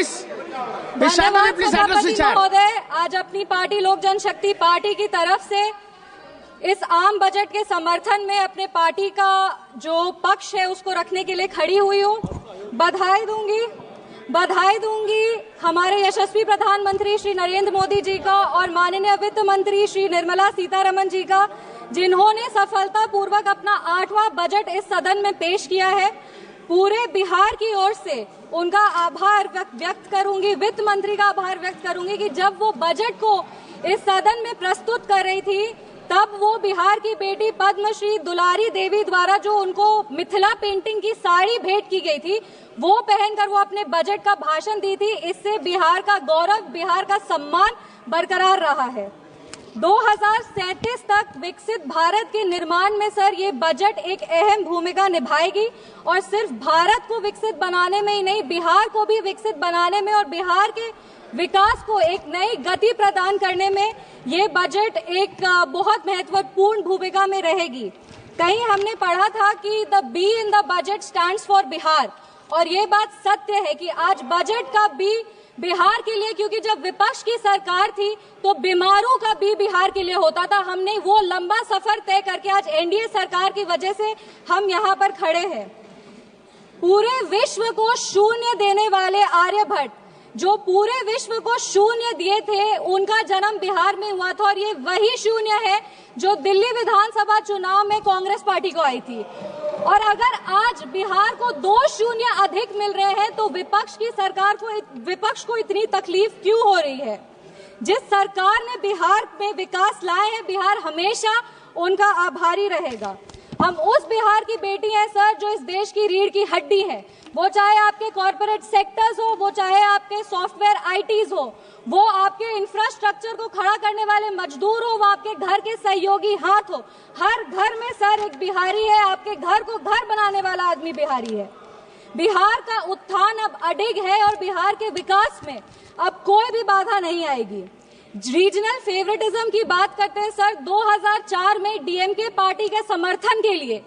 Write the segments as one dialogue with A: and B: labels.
A: Please
B: महोदय, आज अपनी पार्टी लोक जनशक्ति पार्टी की तरफ से इस आम बजट के समर्थन में अपने पार्टी का जो पक्ष है उसको रखने के लिए खड़ी हुई हूँ। बधाई दूंगी हमारे यशस्वी प्रधानमंत्री श्री नरेंद्र मोदी जी का और माननीय वित्त मंत्री श्री निर्मला सीतारमण जी का, जिन्होंने सफलतापूर्वक अपना 8वां बजट इस सदन में पेश किया है। पूरे बिहार की ओर से उनका आभार व्यक्त करूंगी, वित्त मंत्री का आभार व्यक्त करूंगी कि जब वो बजट को इस सदन में प्रस्तुत कर रही थी तब वो बिहार की बेटी पद्मश्री दुलारी देवी द्वारा जो उनको मिथिला पेंटिंग की साड़ी भेंट की गई थी वो पहनकर वो अपने बजट का भाषण दी थी। इससे बिहार का गौरव, बिहार का सम्मान बरकरार रहा है। 2037 तक विकसित भारत के निर्माण में सर ये बजट एक अहम भूमिका निभाएगी और सिर्फ भारत को विकसित बनाने में ही नहीं, बिहार को भी विकसित बनाने में और बिहार के विकास को एक नई गति प्रदान करने में ये बजट एक बहुत महत्वपूर्ण भूमिका में रहेगी। कहीं हमने पढ़ा था कि the be in the budget stands for Bihar, और ये बात सत्य है कि आज बजट का बी बिहार के लिए, क्योंकि जब विपक्ष की सरकार थी तो बीमारों का बी बिहार के लिए होता था। हमने वो लंबा सफर तय करके आज एनडीए सरकार की वजह से हम यहाँ पर खड़े हैं। पूरे विश्व को शून्य देने वाले आर्यभट्ट, जो पूरे विश्व को शून्य दिए थे, उनका जन्म बिहार में हुआ था और ये वही शून्य है जो दिल्ली विधानसभा चुनाव में कांग्रेस पार्टी को आई थी। और अगर आज बिहार को 2 शून्य अधिक मिल रहे हैं तो विपक्ष को इतनी तकलीफ क्यों हो रही है? जिस सरकार ने बिहार में विकास लाए हैं, बिहार हमेशा उनका आभारी रहेगा। हम उस बिहार की बेटी हैं सर जो इस देश की रीढ़ की हड्डी है, वो चाहे आपके कॉर्पोरेट सेक्टर्स हो, वो चाहे आपके सॉफ्टवेयर आईटीज हो, वो आपके इंफ्रास्ट्रक्चर को खड़ा करने वाले मजदूर हो, वो आपके घर के सहयोगी हाथ हो। हर घर में सर एक बिहारी है, आपके घर को घर बनाने वाला आदमी बिहारी है। बिहार का उत्थान अब अडिग है और बिहार के विकास में अब कोई भी बाधा नहीं आएगी। रीजनल फेवरेटिज्म की बात करते हैं सर, 2004 में डीएमके पार्टी के समर्थन के लिए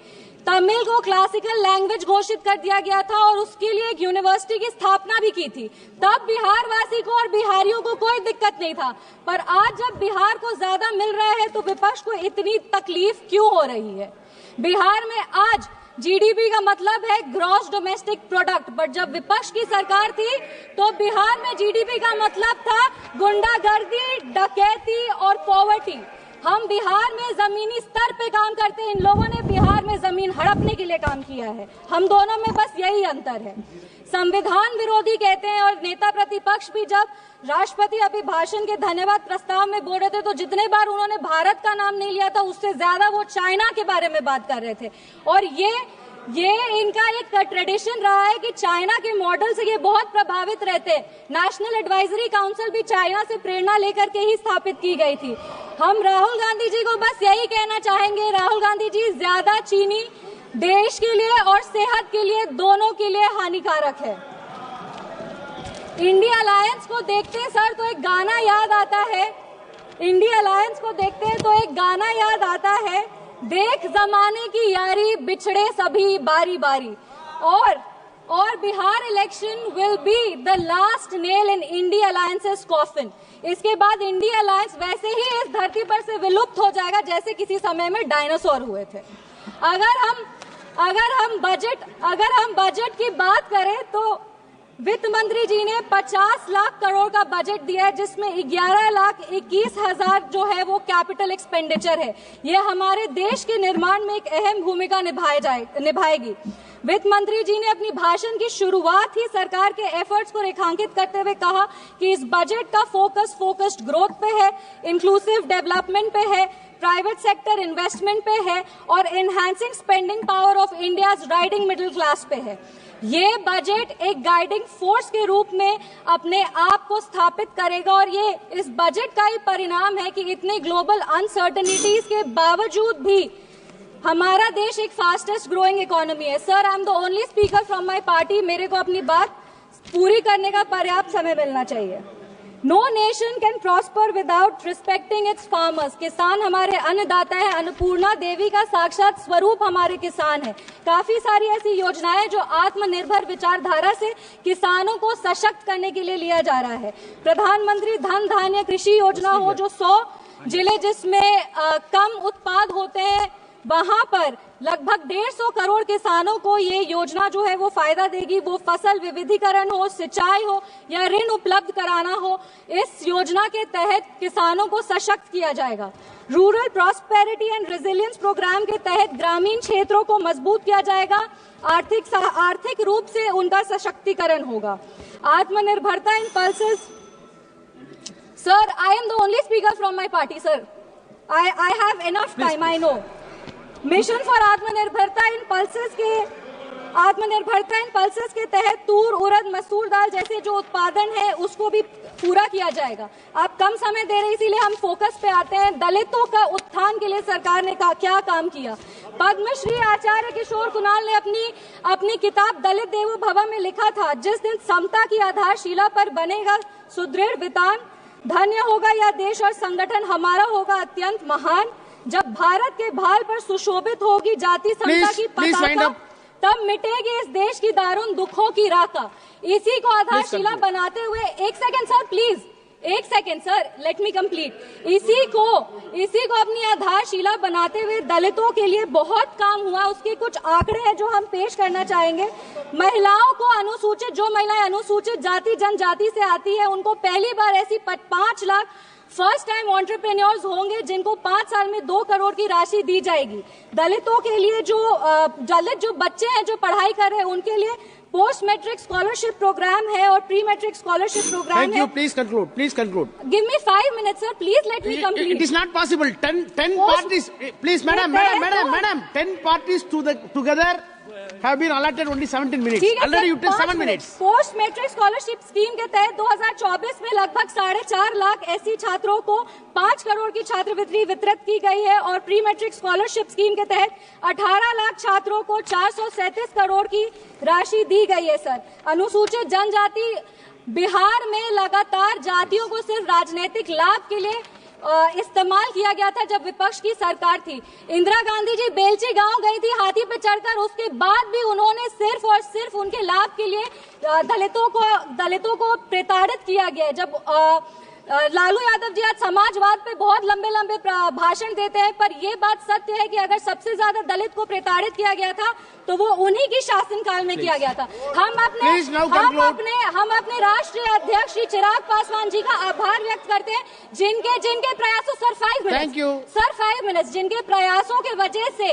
B: तमिल को क्लासिकल लैंग्वेज घोषित कर दिया गया था और उसके लिए एक यूनिवर्सिटी की स्थापना भी की थी। तब बिहार वासी को और बिहारियों को कोई दिक्कत नहीं था, पर आज जब बिहार को ज्यादा मिल रहा है तो विपक्ष को इतनी तकलीफ क्यों हो रही है? बिहार में आज जीडीपी का मतलब है ग्रॉस डोमेस्टिक प्रोडक्ट, बट जब विपक्ष की सरकार थी तो बिहार में जीडीपी का मतलब था गुंडागर्दी, डकैती और पॉवर्टी। हम बिहार में जमीनी स्तर पे काम करते हैं, इन लोगों ने बिहार में जमीन हड़पने के लिए काम किया है। हम दोनों में बस यही अंतर है। संविधान विरोधी कहते हैं और नेता प्रतिपक्ष भी जब राष्ट्रपति अभिभाषण के धन्यवाद प्रस्ताव में बोल रहे थे तो जितने बार उन्होंने भारत का नाम नहीं लिया था उससे ज्यादा वो चाइना के बारे में बात कर रहे थे। और ये इनका एक ट्रेडिशन रहा है कि चाइना के मॉडल से ये बहुत प्रभावित रहते। नेशनल एडवाइजरी काउंसिल भी चाइना से प्रेरणा लेकर के ही स्थापित की गई थी। हम राहुल गांधी जी को बस यही कहना चाहेंगे, राहुल गांधी जी, ज्यादा चीनी देश के लिए और सेहत के लिए, दोनों के लिए हानिकारक है। इंडिया अलायंस को देखते हैं सर तो एक गाना याद आता है, इंडिया अलायंस को देखते हैं तो एक गाना याद आता है, देख जमाने की यारी बिछड़े सभी बारी बारी। और Bihar election will be the last nail in India alliances coffin. इसके बाद इंडिया अलायंस वैसे ही इस धरती पर से विलुप्त हो जाएगा जैसे किसी समय में डायनासोर हुए थे। अगर हम बजट की बात करें तो वित्त मंत्री जी ने 50 लाख करोड़ का बजट दिया है, जिसमें 11,21,000 जो है वो कैपिटल एक्सपेंडिचर है। ये हमारे देश के निर्माण में एक अहम भूमिका निभाएगी। वित्त मंत्री जी ने अपनी भाषण की शुरुआत ही सरकार के एफर्ट्स को रेखांकित करते हुए कहा कि इस बजट का फोकस्ड ग्रोथ पे है, इंक्लूसिव डेवलपमेंट पे है, प्राइवेट सेक्टर इन्वेस्टमेंट पे है और enhancing spending power of India's riding middle class पे है। ये बजट एक गाइडिंग फोर्स के रूप में अपने आप को स्थापित करेगा और ये इस बजट का ही परिणाम है कि इतने ग्लोबल अनसर्टेनिटीज के बावजूद भी हमारा देश एक फास्टेस्ट ग्रोइंग इकोनॉमी है। Sir, I am the only speaker from my party, मेरे को अपनी बात पूरी करने का पर्याप्त समय मिलना चाहिए। No nation can prosper without respecting its farmers. किसान हमारे अन्नदाता है, अन्नपूर्णा देवी का साक्षात स्वरूप हमारे किसान है। काफी सारी ऐसी योजनाएं जो आत्मनिर्भर विचारधारा से किसानों को सशक्त करने के लिए लिया जा रहा है। प्रधानमंत्री धन धान्य कृषि योजना हो, जो 100 जिले जिसमें कम उत्पाद होते हैं वहां पर लगभग 150 करोड़ किसानों को ये योजना जो है वो फायदा देगी। वो फसल विविधीकरण हो, सिंचाई हो या ऋण उपलब्ध कराना हो, इस योजना के तहत किसानों को सशक्त किया जाएगा। Rural prosperity and resilience programme के तहत ग्रामीण क्षेत्रों को मजबूत किया जाएगा। आर्थिक रूप से उनका सशक्तिकरण होगा। आत्मनिर्भरता इन pulses. Sir, I am the only speaker from my party, sir. I have enough time, I know. Mission for आत्मनिर्भरता इन पल्सेस के तहत तूर, उड़द, मसूर दाल जैसे जो उत्पादन है उसको भी पूरा किया जाएगा। आप कम समय दे रहे, इसीलिए हम फोकस पे आते हैं। दलितों का उत्थान के लिए सरकार ने क्या काम किया। पद्मश्री आचार्य किशोर कुणाल ने अपनी किताब दलित देवो भव में लिखा था, जिस दिन समता की आधारशिला पर बनेगा सुदृढ़ वितान, धन्य होगा यह देश और संगठन हमारा होगा अत्यंत महान। जब भारत के भाल पर सुशोभित होगी जाति समता की पताका, तब मिटेगी इस देश की दारुण दुखों की राका। इसी को आधारशिला बनाते हुए, एक सेकंड सर प्लीज, एक second sir, let me complete. इसी को अपनी आधारशिला बनाते हुए दलितों के लिए बहुत काम हुआ। उसके कुछ आंकड़े हैं जो हम पेश करना चाहेंगे। महिलाओं को अनुसूचित, जो महिलाएं अनुसूचित जाति जनजाति से आती है, उनको पहली बार ऐसी 5 लाख फर्स्ट टाइम एंटरप्रेन्योर्स होंगे जिनको 5 साल में 2 करोड़ की राशि दी जाएगी। दलितों के लिए दलित जो बच्चे हैं जो पढ़ाई कर रहे हैं उनके लिए पोस्ट मैट्रिक स्कॉलरशिप प्रोग्राम है और प्री मैट्रिक स्कॉलरशिप प्रोग्राम है।
A: Thank you. Please conclude. Please conclude.
B: Give me 5 minutes, sir. Please let me complete.
A: It is not possible. 10 parties. Please, madam. 10 parties together have been allotted only 17 minutes. Already you take 7 minutes.
B: Post matric scholarship scheme के तहत 2024 में लगभग 4.5 लाख ऐसी छात्रों को 5 करोड़ की छात्रवृत्ति वितरित की गई है और प्री मैट्रिक स्कॉलरशिप स्कीम के तहत 18 लाख छात्रों को 437 करोड़ की राशि दी गई है। सर, अनुसूचित जनजाति बिहार में लगातार जातियों को सिर्फ राजनीतिक लाभ के लिए इस्तेमाल किया गया था जब विपक्ष की सरकार थी। इंदिरा गांधी जी बेलची गांव गई थी हाथी पे चढ़कर, उसके बाद भी उन्होंने सिर्फ और सिर्फ उनके लाभ के लिए दलितों को प्रताड़ित किया गया। जब लालू यादव जी आज समाजवाद पे बहुत लंबे भाषण देते हैं, पर ये बात सत्य है कि अगर सबसे ज्यादा दलित को प्रताड़ित किया गया था तो वो उन्हीं की शासनकाल में किया गया था। हम अपने राष्ट्रीय अध्यक्ष श्री चिराग पासवान जी का आभार व्यक्त करते हैं, जिनके प्रयासों, सर 5 मिनट्स, जिनके प्रयासों के वजह से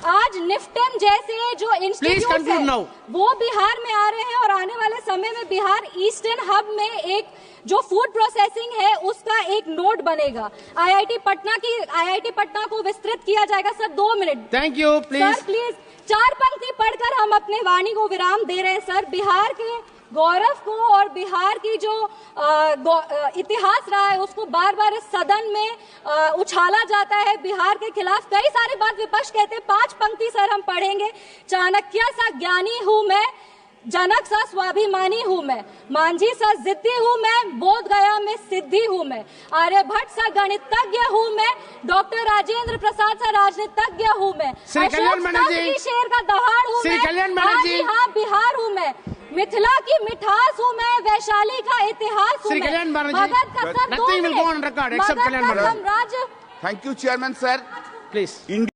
B: आज निफ्टन जैसे जो इंस्टीट्यूट है वो बिहार में आ रहे हैं और आने वाले समय में बिहार ईस्टर्न हब में एक जो फूड प्रोसेसिंग है उसका एक नोड बनेगा। आईआईटी पटना को विस्तृत किया जाएगा। Sir 2 minute.
A: Thank you.
B: Sir please 4 पंक्ति पढ़कर हम अपने वाणी को विराम दे रहे हैं। सर, बिहार के गौरव को और बिहार की जो इतिहास रहा है उसको बार बार इस सदन में उछाला जाता है। बिहार के खिलाफ कई सारी बात विपक्ष कहते हैं। 5 पंक्ति सर हम पढ़ेंगे। चाणक्य सा ज्ञानी हूँ मैं, जनक सा स्वाभिमानी हूँ मैं, मांझी सा जिद्दी हूँ मैं, बोध गया में सिद्धि हूँ मैं, आर्यभट्ट सा गणितज्ञ हूँ मैं, डॉक्टर राजेंद्र प्रसाद सा राजनीतिज्ञ हूँ मैं, शेर का दहाड़ हूँ मैं, हाँ बिहार हूँ मैं, मिथिला की मिठास हूँ मैं, वैशाली का इतिहास हूँ मैं, मगध का सर 2 मिनट, मगध का साम्राज्य।
C: Thank you, Chairman, sir.
A: Please.